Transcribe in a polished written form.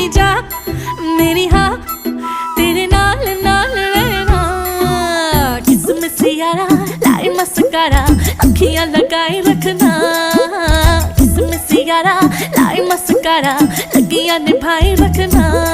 नहीं जा मेरी हाँ तेरे नाल नाल रहना। किसमिस यारा लाई मस्कारा अखियां लगाए रखना। किसमिस यारा लाई मस्कारा लगियां निभाए रखना।